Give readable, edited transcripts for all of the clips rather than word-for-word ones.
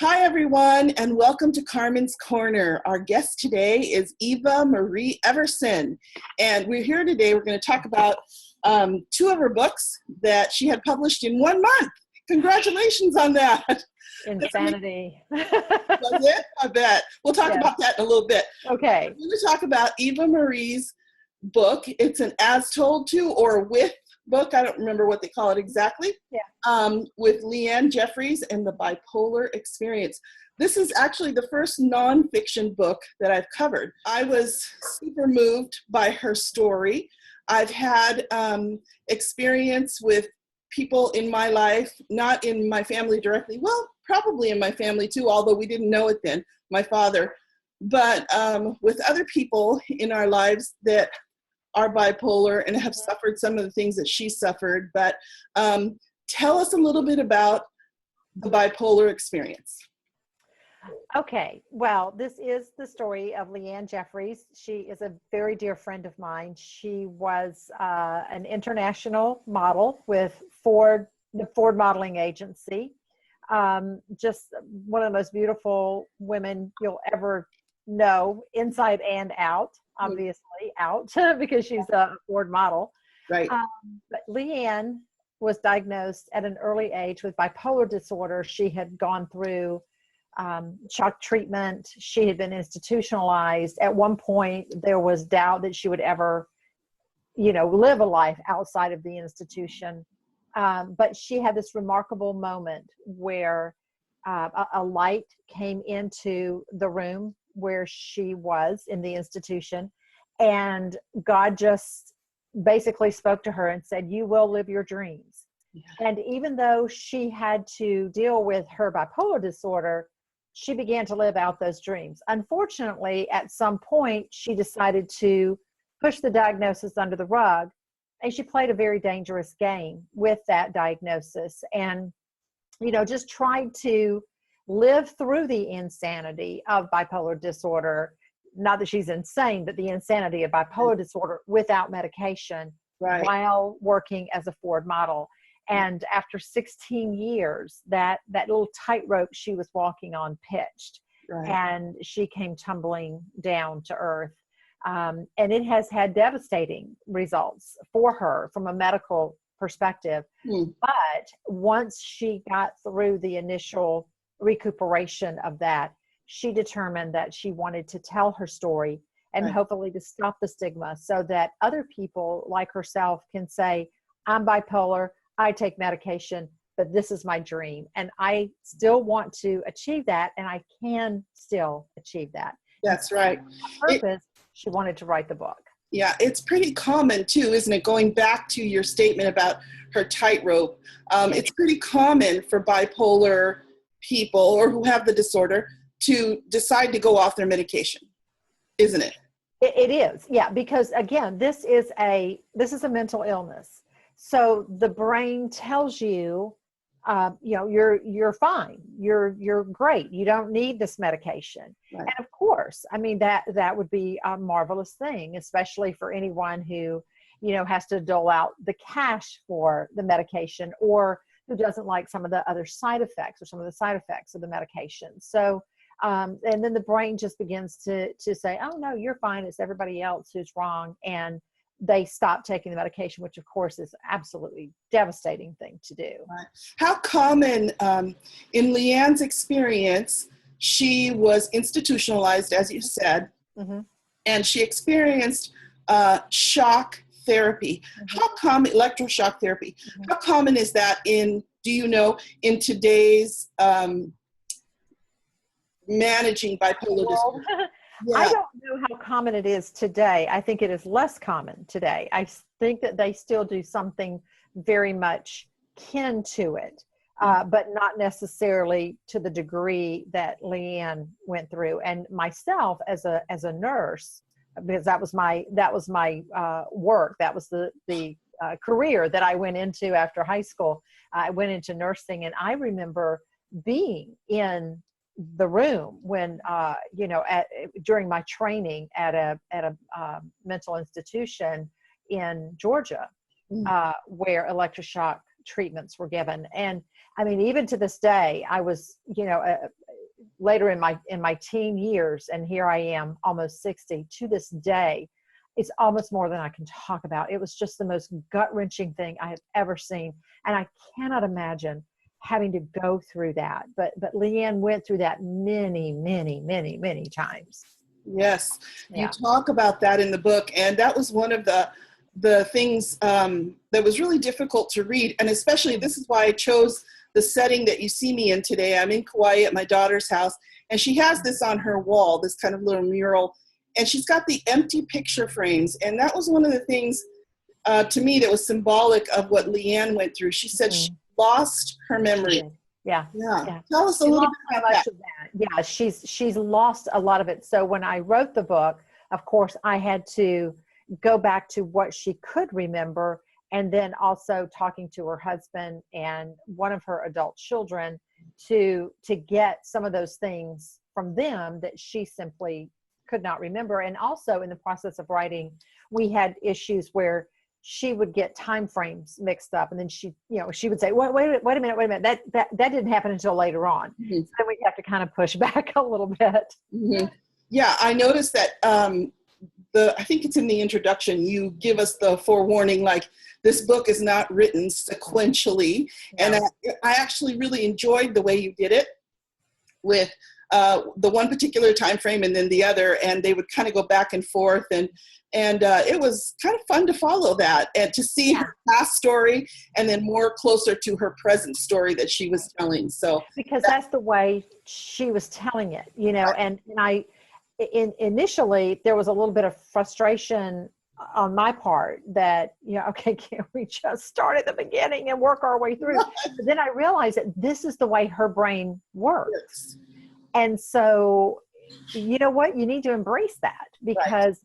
Hi, everyone, and welcome to Carmen's Corner. Our guest today is Eva Marie Everson, and we're here today. We're going to talk about two of her books that she had published in 1 month. Congratulations on that. Insanity. Was it? I bet. We'll talk about that in a little bit. Okay. We're going to talk about Eva Marie's book. It's an as told to or with book. I don't remember what they call it exactly. With LeeAnn, Jefferies, and the Bipolar Experience. This is actually the first nonfiction book that I've covered. I was super moved by her story. I've had experience with people in my life, not in my family directly, well, probably in my family too, although we didn't know it then, my father, but with other people in our lives that are bipolar and have suffered some of the things that she suffered. But tell us a little bit about the bipolar experience. Okay. Well, this is the story of LeeAnn Jefferies. She is a very dear friend of mine. She was an international model with the Ford Modeling Agency. Just one of the most beautiful women you'll ever know, inside and out. Obviously out because she's a Ford model. Right. But LeeAnn was diagnosed at an early age with bipolar disorder. She had gone through shock treatment. She had been institutionalized. At one point, there was doubt that she would ever, live a life outside of the institution. But she had this remarkable moment where a light came into the room where she was in the institution, and God just basically spoke to her and said, "You will live your dreams." Yeah. And even though she had to deal with her bipolar disorder, she began to live out those dreams. Unfortunately, at some point, she decided to push the diagnosis under the rug, and she played a very dangerous game with that diagnosis, and just tried to live through the insanity of bipolar disorder. Not that she's insane, but the insanity of bipolar disorder without medication, right, while working as a Ford model. And after 16 years, that little tightrope she was walking on pitched, right, and she came tumbling down to earth. And it has had devastating results for her from a medical perspective. But once she got through the initial recuperation of that, she determined that she wanted to tell her story and right, hopefully to stop the stigma so that other people like herself can say, "I'm bipolar, I take medication, but this is my dream. And I still want to achieve that, and I can still achieve that." That's right. On purpose, she wanted to write the book. Yeah, it's pretty common too, isn't it? Going back to your statement about her tightrope, it's pretty common for bipolar people or who have the disorder to decide to go off their medication, isn't it? It is, yeah, because again, this is a mental illness. So the brain tells you, you're fine, you're great, you don't need this medication. Right. And of course, I mean, that would be a marvelous thing, especially for anyone who, has to dole out the cash for the medication, or who doesn't like some of the other side effects or some of the side effects of the medication. So, and then the brain just begins to say, "Oh no, you're fine. It's everybody else who's wrong." And they stop taking the medication, which of course is absolutely devastating thing to do. Right. How common, in LeeAnn's experience, she was institutionalized, as you said, and she experienced shock therapy. How common, electroshock therapy, how common is that in today's managing bipolar disorder? Yeah. I don't know how common it is today. I think it is less common today. I think that they still do something very much kin to it, but not necessarily to the degree that LeeAnn went through. And myself as a nurse, because that was my work, that was the career that I went into after high school. I went into nursing, and I remember being in the room when during my training at a mental institution in Georgia, where electroshock treatments were given. And I mean, even to this day, I was later in my teen years, and here I am almost 60 to this day. It's almost more than I can talk about. It was just the most gut-wrenching thing I have ever seen. And I cannot imagine having to go through that. But LeeAnn went through that many, many, many, many times. Yes, Yeah. you talk about that in the book, and that was one of the things that was really difficult to read, and especially this is why I chose the setting that you see me in today. I'm in Kauai at my daughter's house, and she has this on her wall, this kind of little mural, and she's got the empty picture frames, and that was one of the things to me that was symbolic of what LeeAnn went through. She said she lost her memory. Yeah. Tell us a little bit about that. Yeah, she's lost a lot of it. So when I wrote the book, of course, I had to go back to what she could remember, and then also talking to her husband and one of her adult children to get some of those things from them that she simply could not remember. And also in the process of writing, we had issues where she would get time frames mixed up, and then she would say, wait a minute, that didn't happen until later on. Mm-hmm. So then we have to kind of push back a little bit. Mm-hmm. Yeah, I noticed that I think it's in the introduction, you give us the forewarning, like, this book is not written sequentially. No. And I actually really enjoyed the way you did it with the one particular time frame and then the other, and they would kind of go back and forth, and it was kind of fun to follow that and to see her past story and then more closer to her present story that she was telling. So because that's the way she was telling it, and initially there was a little bit of frustration on my part that, okay, can't we just start at the beginning and work our way through? But then I realized that this is the way her brain works. Yes. And so, you know what? You need to embrace that, because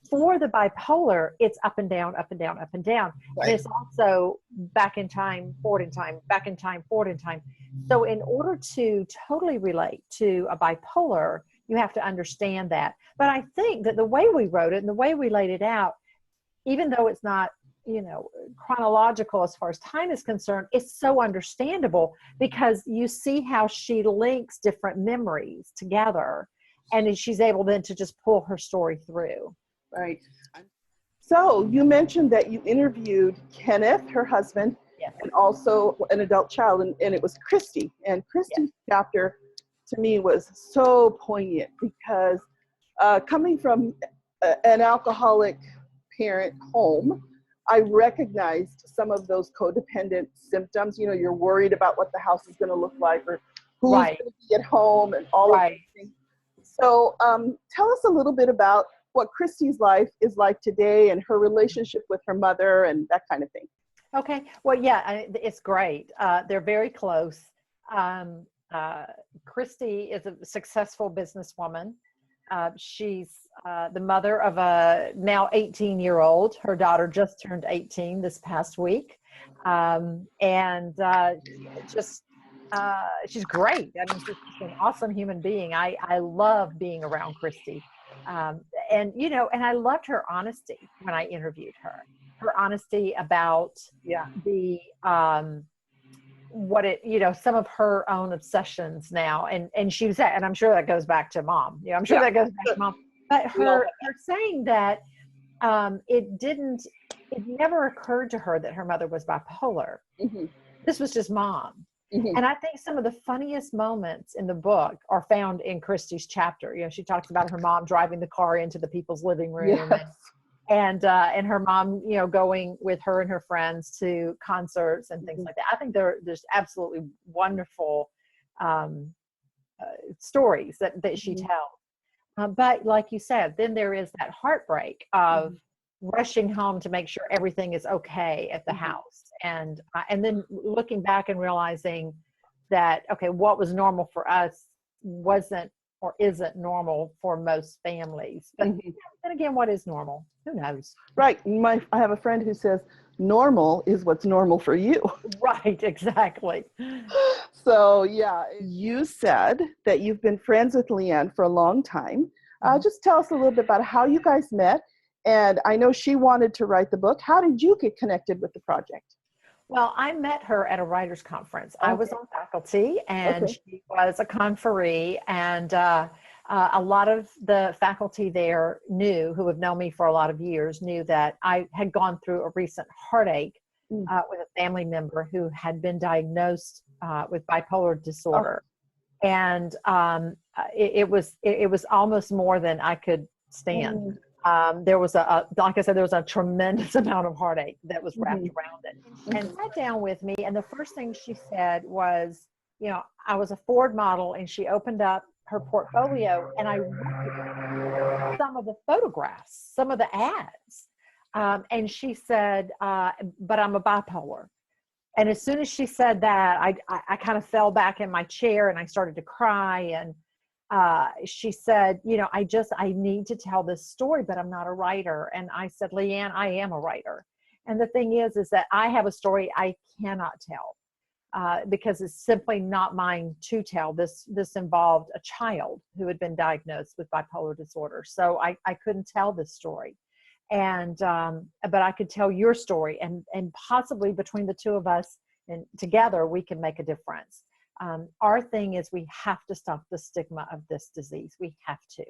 for the bipolar, it's up and down, up and down, up and down. Right. And it's also back in time, forward in time, back in time, forward in time. So in order to totally relate to a bipolar, you have to understand that. But I think that the way we wrote it and the way we laid it out, even though it's not, chronological as far as time is concerned, it's so understandable, because you see how she links different memories together, and she's able then to just pull her story through. Right. So you mentioned that you interviewed Kenneth, her husband, and also an adult child, and it was Christy. And Christy's chapter to me was so poignant, because coming from an alcoholic parent home, I recognized some of those codependent symptoms. You're worried about what the house is going to look like, or who's going to be at home, and all of these things. So tell us a little bit about what Christy's life is like today, and her relationship with her mother, and that kind of thing. Okay. Well, it's great. They're very close. Christy is a successful businesswoman. She's the mother of a now 18-year-old. Her daughter just turned 18 this past week. She's great. I mean, she's just an awesome human being. I love being around Christy. And I loved her honesty when I interviewed her. Her honesty about the some of her own obsessions now, and she was and I'm sure that goes back to mom. I'm sure that goes back to mom. But her saying that it never occurred to her that her mother was bipolar. Mm-hmm. This was just mom. Mm-hmm. And I think some of the funniest moments in the book are found in Christy's chapter. She talks about her mom driving the car into the people's living room, and her mom, going with her and her friends to concerts and things like that. I think there's absolutely wonderful stories that she tells. But like you said, then there is that heartbreak of rushing home to make sure everything is okay at the house. And then looking back and realizing that, okay, what was normal for us wasn't or isn't normal for most families. But then again, what is normal? Who knows? Right. I have a friend who says, normal is what's normal for you. Right, exactly. So, you said that you've been friends with LeeAnn for a long time. Just tell us a little bit about how you guys met. And I know she wanted to write the book. How did you get connected with the project? Well, I met her at a writers' conference. I was on faculty, and Okay. she was a conferee, and a lot of the faculty there who have known me for a lot of years, knew that I had gone through a recent heartache Mm. with a family member who had been diagnosed with bipolar Oh. disorder. And it was almost more than I could stand. Mm. There was like I said, there was a tremendous amount of heartache that was wrapped Mhm. around it. And sat down with me, and the first thing she said was, you know, I was a Ford model, and she opened up her portfolio, and I recognized some of the photographs, some of the ads. And she said, but I'm a bipolar. And as soon as she said that, I kind of fell back in my chair and I started to cry. And she said, you know, I need to tell this story, but I'm not a writer. And I said, LeeAnn, I am a writer. And the thing is that I have a story I cannot tell because it's simply not mine to tell. This involved a child who had been diagnosed with bipolar disorder. So I couldn't tell this story. And but I could tell your story, and possibly between the two of us and together we can make a difference. Our thing is we have to stop the stigma of this disease. We have to.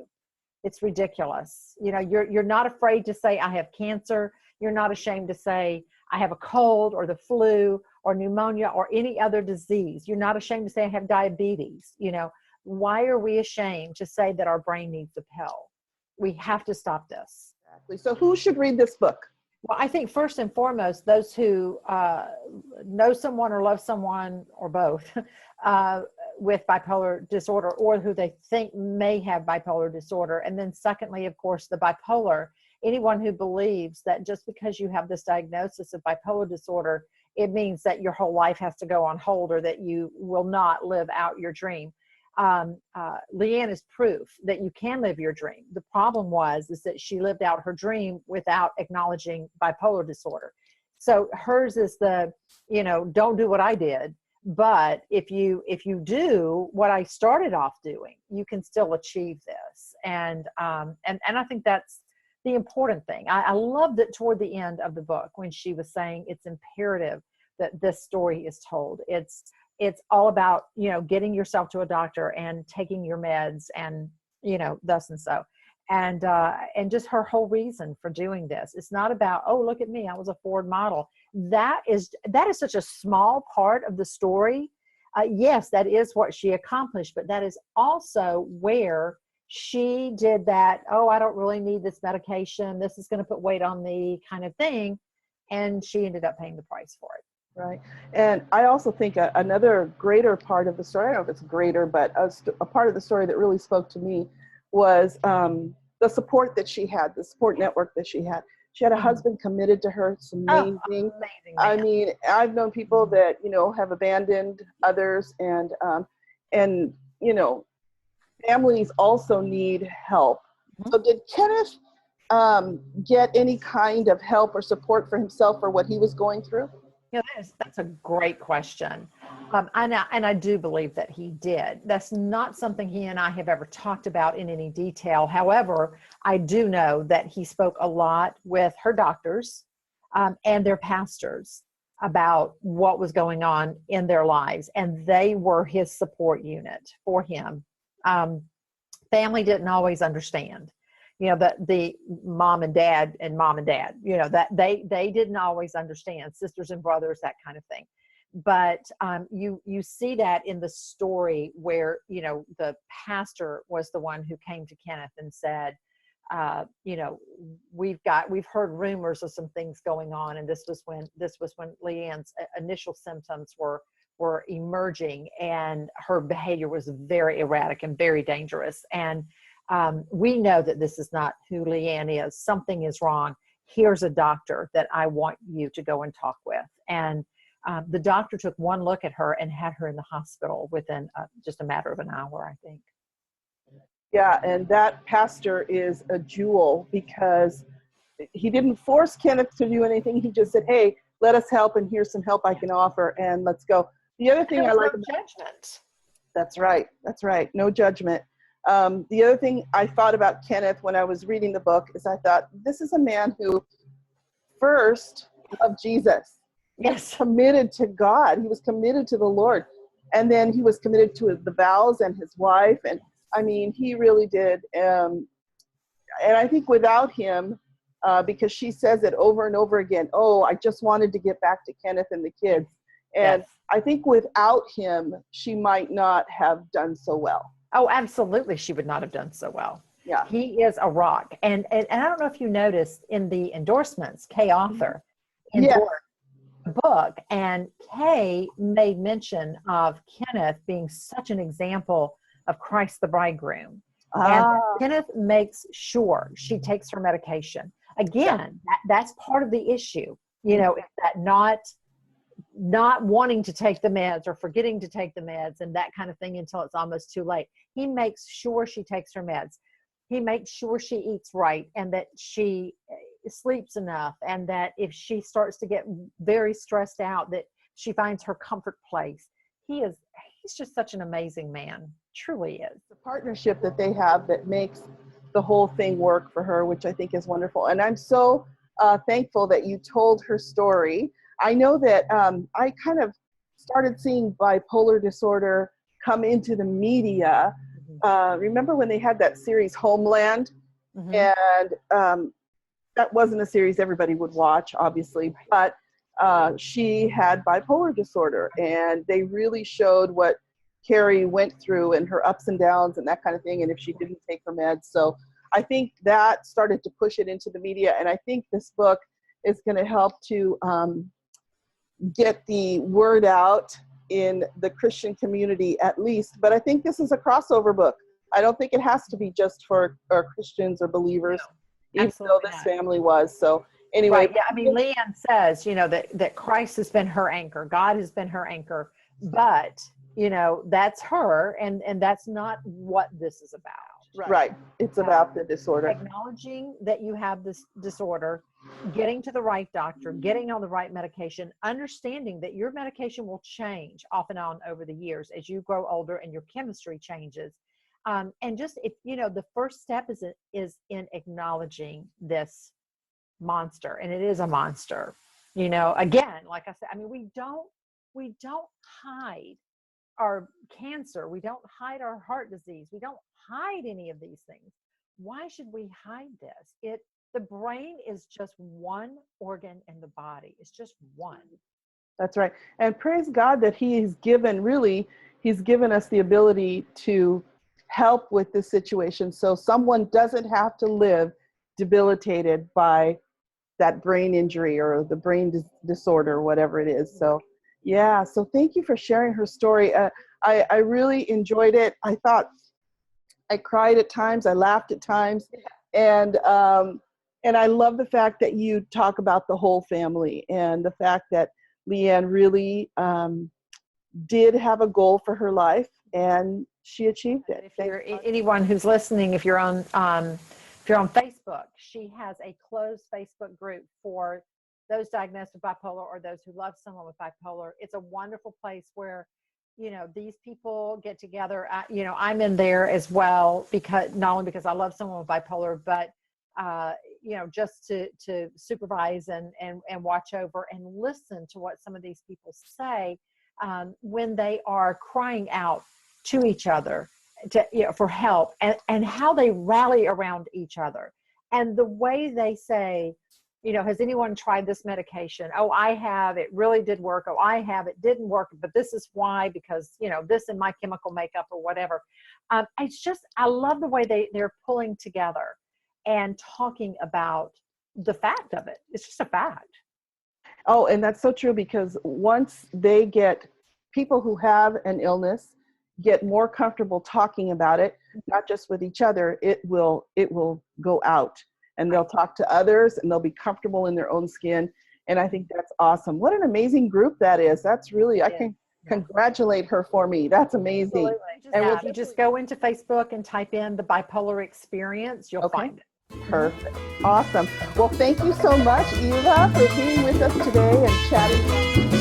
It's ridiculous. You know, you're not afraid to say I have cancer. You're not ashamed to say I have a cold or the flu or pneumonia or any other disease. You're not ashamed to say I have diabetes. You know, why are we ashamed to say that our brain needs a pill? We have to stop this. Exactly. So who should read this book? Well, I think first and foremost, those who know someone or love someone or both with bipolar disorder, or who they think may have bipolar disorder. And then secondly, of course, the bipolar. Anyone who believes that just because you have this diagnosis of bipolar disorder, it means that your whole life has to go on hold or that you will not live out your dream. LeeAnn is proof that you can live your dream. The problem is that she lived out her dream without acknowledging bipolar disorder. So hers is the, you know, don't do what I did. But if you do what I started off doing, you can still achieve this. And I think that's the important thing. I loved it toward the end of the book when she was saying it's imperative that this story is told. It's all about, you know, getting yourself to a doctor and taking your meds and, you know, thus and so. And just her whole reason for doing this. It's not about, oh, look at me, I was a Ford model. That is such a small part of the story. Yes, that is what she accomplished, but that is also where she did that, oh, I don't really need this medication, this is going to put weight on me kind of thing. And she ended up paying the price for it. Right. And I also think another greater part of the story, I don't know if it's greater, but a part of the story that really spoke to me was the support that she had, the support network that she had. She had a husband committed to her. It's amazing. Oh, amazing, I mean, I've known people that, you know, have abandoned others, and you know, families also need help. So did Kenneth get any kind of help or support for himself for what he was going through? Yeah, that's a great question. And I do believe that he did. That's not something he and I have ever talked about in any detail. However, I do know that he spoke a lot with her doctors and their pastors about what was going on in their lives. And they were his support unit for him. Family didn't always understand. You know, the mom and dad, you know, that they didn't always understand, sisters and brothers, that kind of thing. But you see that in the story where, you know, the pastor was the one who came to Kenneth and said, you know, we've heard rumors of some things going on. And this was when LeeAnn's initial symptoms were emerging, and her behavior was very erratic and very dangerous. And we know that this is not who LeeAnn is. Something is wrong. Here's a doctor that I want you to go and talk with. And the doctor took one look at her and had her in the hospital within just a matter of an hour, I think. Yeah, and that pastor is a jewel, because he didn't force Kenneth to do anything. He just said, hey, let us help, and here's some help I can offer, and let's go. The other thing I like about judgment. That's right. No judgment. The other thing I thought about Kenneth when I was reading the book is I thought, this is a man who first loved Jesus. Yes. Committed to God. He was committed to the Lord. And then he was committed to the vows and his wife. And I mean, he really did. And I think without him, because she says it over and over again, oh, I just wanted to get back to Kenneth and the kids. And Yes. I think without him, she might not have done so well. Oh, absolutely. She would not have done so well. Yeah. He is a rock. And I don't know if you noticed in the endorsements, Kay Author endorsed the book, and Kay made mention of Kenneth being such an example of Christ the bridegroom. And Kenneth makes sure she takes her medication. Again, that's part of the issue, you know, is that not wanting to take the meds or forgetting to take the meds and that kind of thing until it's almost too late. He makes sure she takes her meds. He makes sure she eats right and that she sleeps enough, and that if she starts to get very stressed out, that she finds her comfort place. He's just such an amazing man. Truly is. The partnership that they have that makes the whole thing work for her, which I think is wonderful. And I'm so thankful that you told her story. I know that I kind of started seeing bipolar disorder come into the media. Remember when they had that series Homeland? And that wasn't a series everybody would watch, obviously, but she had bipolar disorder, and they really showed what Carrie went through and her ups and downs and that kind of thing, and if she didn't take her meds. So I think that started to push it into the media, and I think this book is going to help to get the word out in the Christian community at least. But I think this is a crossover book. I don't think it has to be just for Christians or believers, even though this family was. So anyway. Right. Yeah, I mean, LeeAnn says, you know, that Christ has been her anchor. God has been her anchor. But, you know, that's her, and that's not what this is about. Right. It's about the disorder. Acknowledging that you have this disorder, getting to the right doctor, getting on the right medication, understanding that your medication will change off and on over the years as you grow older and your chemistry changes. And just, if you know, the first step is in acknowledging this monster, and it is a monster. You know, again, like I said, I mean, we don't hide our cancer, we don't hide our heart disease, we don't hide any of these things. Why should we hide this? The brain is just one organ in the body. It's just one. That's right. And praise God that he's given us the ability to help with this situation, so someone doesn't have to live debilitated by that brain injury or the brain disorder, whatever it is. So yeah, so thank you for sharing her story. I really enjoyed it. I thought I cried at times, I laughed at times, and I love the fact that you talk about the whole family, and the fact that LeeAnn really did have a goal for her life, and she achieved it. If you're anyone who's listening, if you're on Facebook, she has a closed Facebook group for those diagnosed with bipolar or those who love someone with bipolar. It's a wonderful place where, you know, these people get together. You know, I'm in there as well, because not only because I love someone with bipolar, but you know, just to supervise and watch over and listen to what some of these people say when they are crying out to each other for help, and how they rally around each other, and the way they say, you know, has anyone tried this medication? Oh, I have. It really did work. Oh, I have. It didn't work, but this is why, because, you know, this in my chemical makeup or whatever. It's just, I love the way they're pulling together and talking about the fact of it. It's just a fact. Oh, and that's so true, because once they get, people who have an illness get more comfortable talking about it, not just with each other, it will go out, and they'll talk to others, and they'll be comfortable in their own skin. And I think that's awesome. What an amazing group that is. That's really, I can congratulate her for me. That's amazing. And if you just go into Facebook and type in the bipolar experience, you'll find it. Perfect. Awesome. Well, thank you so much, Eva, for being with us today and chatting.